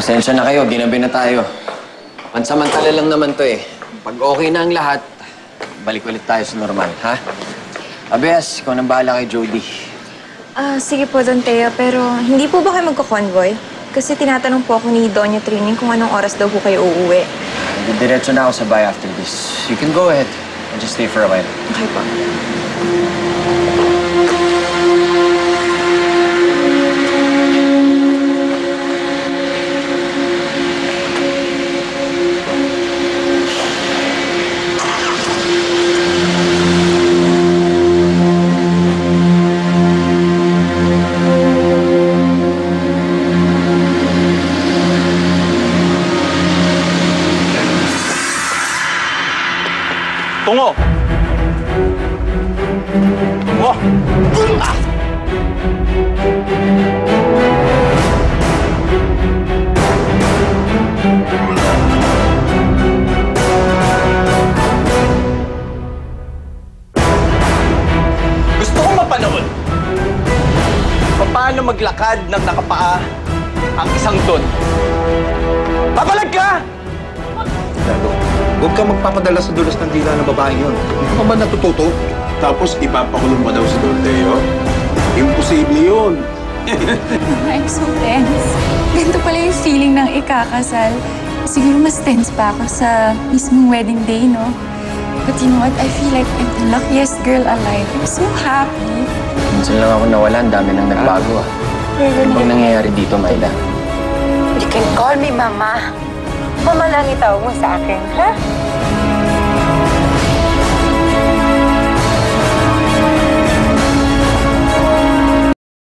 Pasensya na kayo, ginabi na tayo. Pansamantala lang naman to eh. Pag okay na ang lahat, balik ulit tayo sa normal, ha? Abes, ikaw nang bahala kay Jody. Sige po, Don Teo, pero hindi po ba kayo magko-convoy? Kasi tinatanong po ako ni Doña Trining kung anong oras daw po kayo uuwi. Diretso na ako sa bahay after this. You can go ahead. I'll just stay for a while. Okay po. Tungo! Tungo! Ah! Gusto kong mapanood paano maglakad ng nakapaa ang isang don. Papalag ka! Lalo, huwag ka magpapadala sa dulas ng dila ng babaeng yun. Hindi ka ba natututo? Tapos ipapakulong pa daw si Don Teo? Imposible yun. I'm so tense. Ganito pala yung feeling ng ikakasal. Siguro mas tense pa ako sa mismong wedding day, no? But you know what? I feel like I'm the luckiest girl alive. I'm so happy. Minsan lang ako nawala, ang dami nang nagbago ah. Ano bang nangyayari dito, Myla? You can call me Mama. Mama lang itawag mo sa akin, ha?